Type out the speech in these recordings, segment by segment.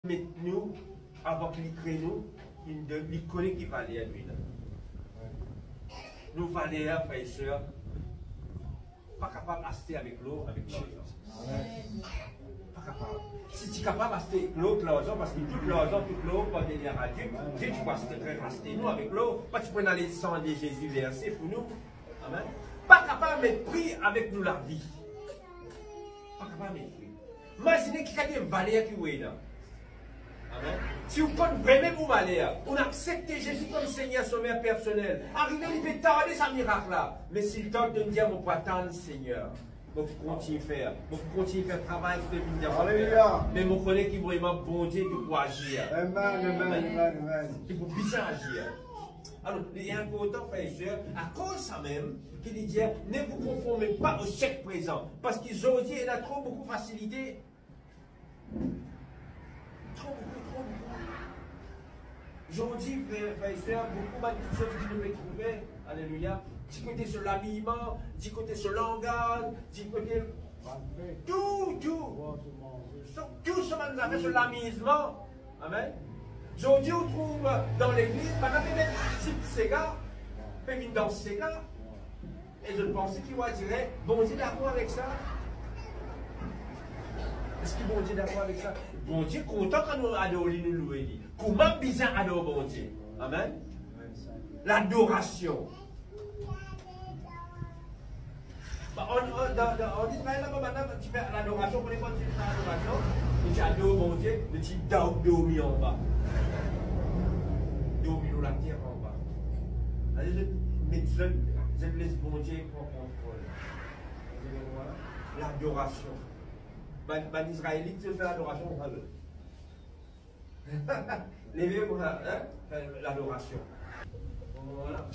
Mais nous, avant qu'il crée nous, il connaît qui valait à lui. Nous valait, frères et sœurs, pas capable d'acheter avec l'eau, avec l'argent. Pas capable. Si tu es capable d'acheter avec l'eau, l'argent, parce que toute l'argent, toute l'eau, va venir à Dieu, Dieu, tu vas acheter nous avec l'eau. Pas tu peux aller sang de Jésus versé pour nous. Amen. Pas capable de prix avec nous la vie. Pas capable de prix. Imaginez qu'il y a des valeurs qui sont là. Amen. Si vous comptez vraiment pour valer, on accepte Jésus comme Seigneur Sauveur personnel. Arrivé, il peut tarder sa miracle là. Mais s'il tente de me dire, mon pas attendre Seigneur. Donc, je continue à faire. Donc, je continue à faire le travail que je viens de faire. Mais je connais qu'il est vraiment bon Dieu pour agir. Amen. Il faut bien agir. Alors, il est important, frères et sœurs, à cause de ça même, qu'il dit, ne vous conformez pas au chèque présent. Parce qu'aujourd'hui, il a trop beaucoup de facilité. Trop beaucoup. Aujourd'hui, frères et sœurs, beaucoup de choses que nous pouvons trouver. Alléluia. Du côté sur l'habillement, du côté sur le langage, du côté. Tout ce que nous avons sur l'amusement. Amen. Aujourd'hui, on trouve dans l'église, par exemple, des types Sega, fait une danse Sega. Et je pensais qu'il va dire, bon Dieu d'accord avec ça. Est-ce que bon Dieu d'accord avec ça? Bon Dieu, content quand nous adorons nous louer. Comment bizarre adorer bon Dieu? Amen. L'adoration. En Israël, maintenant, tu fais l'adoration, pour les fois tu fais l'adoration, tu adores bon Dieu, tu dormis en bas. Dormis dans la terre en bas. Je laisse bon Dieu prendre contrôle. L'adoration. Les Israélites, tu fais l'adoration, on va le. Les vieux, l'adoration. Voilà.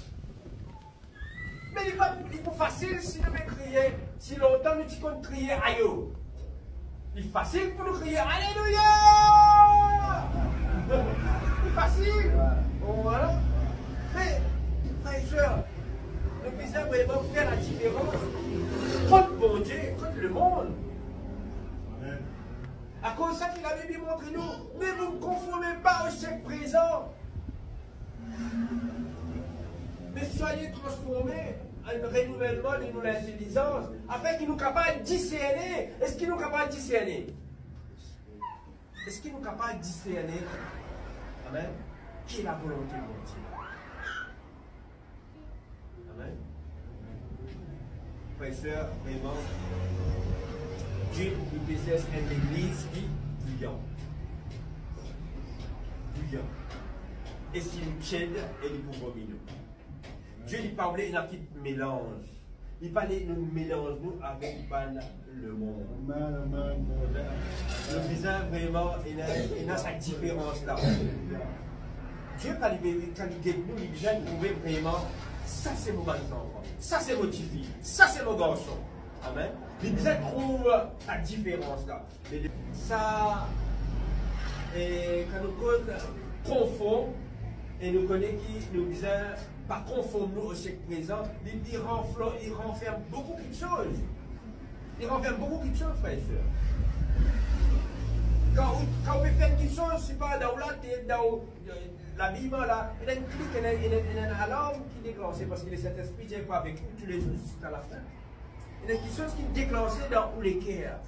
Mais il n'est pas facile si nous crier, si longtemps nous disons crier aïe. Il est facile pour nous crier Alléluia. Il est facile. Voilà. Mais, frères et sœurs, nous puissions vraiment faire la différence contre bon Dieu, contre le monde. À cause de ça qu'il avait bien montré nous, ne vous conformez pas au chèque présent. Mais soyez transformés à un renouvellement de nos intelligences, afin qu'il nous capable de discerner. Est-ce qu'il nous capable de discerner? Est-ce qu'il nous capable de discerner? Amen. Qui est la volonté de Dieu? Amen. Frères et sœurs, vraiment, Dieu nous possède une église qui est bouillante. Bouillante. Et s'il nous aide, et nous pouvons nous. Dieu lui parlait d'un petit mélange. Il parlait de nous mélange nous avec le monde. Le bizarre vraiment, il a cette différence là. Dieu, quand il guette nous, il vient trouver vraiment, ça c'est mon enfant, ça c'est mon petit fille, ça c'est mon garçon. Amen. Il vient trouver la différence là. Ça, et quand nous confond, et nous connaissons qui nous disent, pas conforme nous au chèque présent, il renferme beaucoup de choses. Il renferme beaucoup de choses, frères et sœurs. Quand on fait quelque chose, c'est pas dans l'habillement là, il y a une clique, il y a une alarme qui est déclenchée parce que le Saint-Esprit n'est pas avec vous tous les jours jusqu'à la fin. Il y a quelque chose qui est déclenché dans tous les cœurs.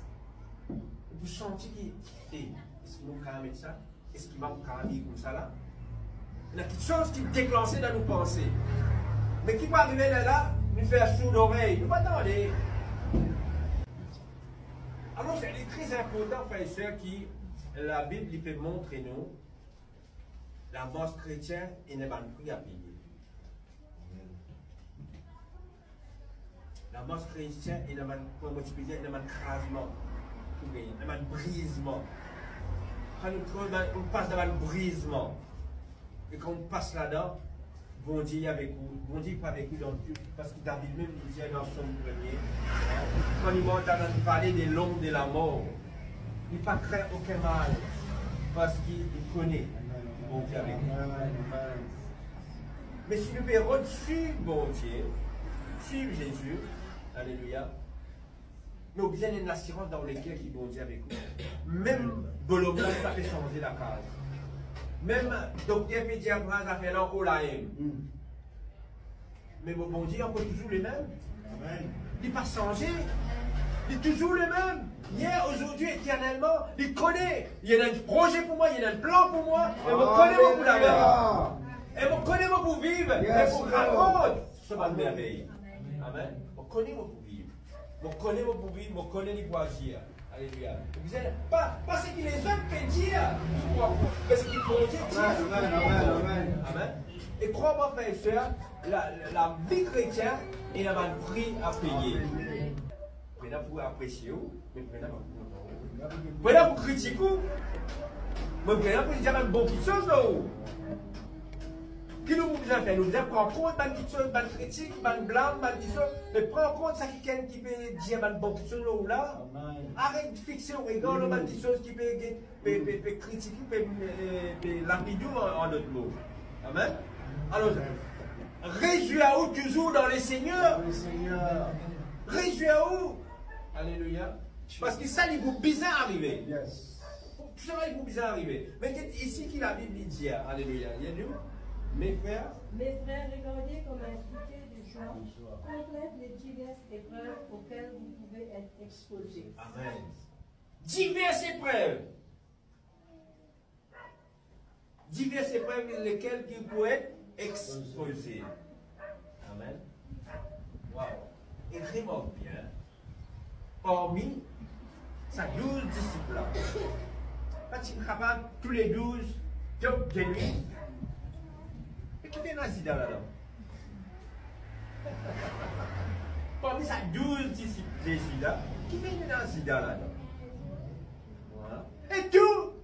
Vous sentez qu'il est-ce qu'il m'a mettre ça? Est-ce qu'il m'a mis comme ça là? Il y a quelque chose qui est déclenché dans nos pensées. Mais qui peut arriver là, nous faire sourd l'oreille. Nous pas attendre. Alors c'est très important, frères et sœurs, que la Bible peut montrer nous la mort chrétienne et ne pas prix à payer. La mort chrétienne et ne pas crasement, ne pas brisement. Quand on passe dans le brisement, et quand on passe là-dedans, bon Dieu est avec vous. Bon Dieu n'est pas avec vous dans tout. Parce que David même disait dans son premier, quand il monte à nous parler des l'ombre de la mort, il ne pas craint aucun mal. Parce qu'il connaît bon Dieu avec nous. Mais si nous pouvons suivre bon Dieu, suivre Jésus, alléluia, nous avons besoin d'une assurance dans lesquelles il bon Dieu avec nous. même Bologna, ça fait changer la case. Même docteur pédiatre, ça fait encore la haine. Mais bon Dieu, on peut toujours les mêmes. Il n'est pas changé. Il est toujours le même. Hier, aujourd'hui, éternellement, il connaît. Il y a un projet pour moi, il y a un plan pour moi. Et je connais moi pour la vie. Et je connais moi pour vivre. Et pour raconter ce belle merveille. Amen. Je connais moi pour vivre. Je connais moi pour vivre, je connais les pour agir. Alléluia. Pas ce que les autres peuvent dire, mais ce qu'ils vont dire. Amen. Et crois-moi, frère et soeur, la vie chrétienne, il y a un prix à payer. Prenez pour apprécier, mais prenez pour critiquer, mais prenez pour dire même bon petites choses. Qui nous besoin faire? Nous devons prendre compte de petites choses, de critiques, de blâme, de petites choses, mais prends compte ça qui peut dire de bon petites choses là ou là. Arrête de fixer au regard de petites choses qui peut critiquer, peut lapider en d'autres mots. Amen. Alors, réjouis-vous toujours dans le Seigneur. Réjouis-vous. Alléluia. Parce que ça, il vous bizarre arriver. Tout ça, il vous bizarre arriver. Mais ici, qui la Bible dit, alléluia. Il y a nous, mes frères, regardez comme un bouquet de joie, complète les diverses épreuves auxquelles vous pouvez être exposés. Amen. Diverses épreuves. Diverses épreuves lesquelles vous pouvez être exposés. Amen. Wow. Et remarque bien. Parmi sa 12 disciples, pas si capable tous les 12 de lui. Et qui fait Nazida là-dedans? Parmi sa 12 disciples, qui fait Nazida là-dedans? Voilà. Et tout,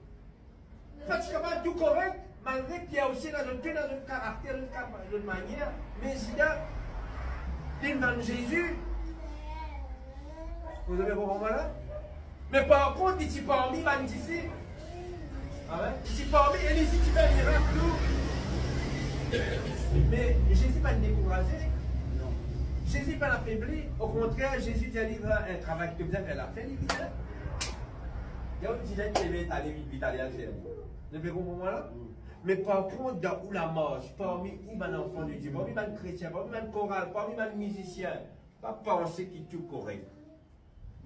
pas si capable tout correct, malgré qu'il y a aussi dans un caractère, une manière, mais Zida, il demande Jésus. Vous avez compris là? Mais par contre, il dit parmi, il dit ici. Il dit parmi, et ici, tu fais un miracle. Mais Jésus n'est pas découragé. Jésus n'est pas affaibli. Au contraire, Jésus dit un travail que tu as fait la fin, il dit. Il y a un petit qui est allé vite, aller à faire. Vous avez compris là? Mais par contre, dans où la marche, parmi où un enfant de Dieu, parmi un chrétien, parmi un choral, parmi un musicien, pas penser qu'il est tout correct.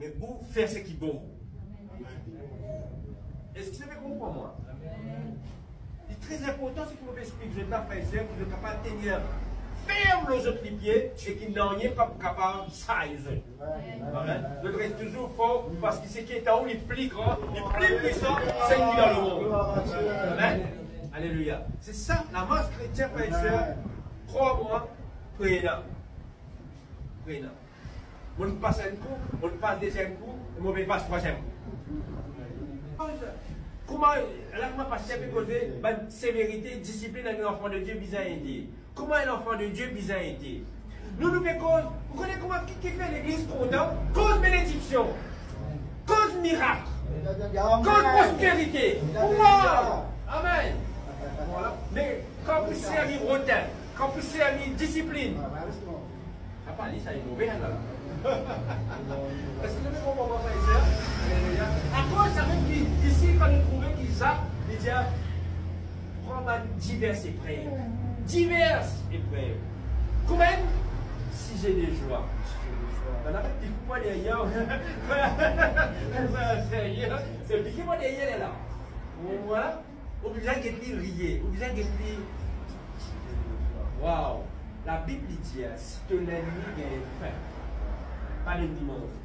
Mais où faire ce qui est bon. Est-ce que vous avez compris moi? C'est très important ce que vous expliquez. Je ne pas faire que vous êtes capable de tenir ferme les autres pieds et qu'il n'en est pas capable de size. Vous restez toujours fort parce que ce qui est en haut, il est plus grand, il est plus puissant, c'est lui dans le monde. Amen. Alléluia. C'est ça, la marche chrétienne, frère et soeur. Crois-moi, prenez-la. Prenez-la. On passe un coup, on passe deuxième coup, et on passe troisième coup. Comment, là, comment passer à côté, sévérité, discipline d'un enfant de Dieu bizarre été? Comment un enfant de Dieu bizarre été? Nous faisons cause, vous connaissez comment qui fait l'église content? Cause bénédiction, cause miracle, cause prospérité. Wow! Amen. Voilà. Mais quand vous servez rotin, quand vous servez discipline, ça parle, ça est mauvais là. Est-ce que vous comprenez ça? À cause ça même ici, quand nous trouvons qu'il zappe, il dit prends diverses épreuves. Diverses épreuves. Comment? Si j'ai des joies. On a fait petit coup moi derrière. C'est petit coup moi derrière là. Voilà. Au besoin qu'il rier. Au besoin qu'il waouh. La Bible dit si ton ennemi est faim. Pas le dimanche.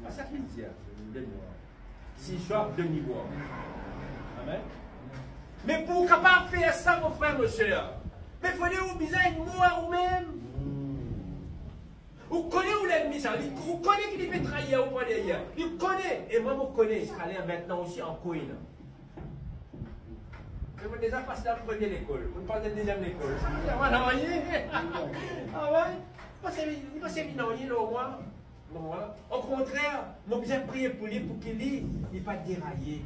C'est ça qu'il dit. Si soif, demi-bois. Amen. Mais pour capable faire ça, mon frère, mon soeur, mais il faut dire au bizarre une mort ou même. Vous connaissez où l'ennemi, ça? Vous connaissez qu'il peut trahir au point derrière. Il connaît. Et moi, je connais. Je aller maintenant aussi en Coin. Je vais déjà passer dans la première école. On parle de la deuxième école. Ah ouais? Il va s'éminenter là au moins. Au contraire, nous avons prié pour lui pour qu'il ne pas dérailler.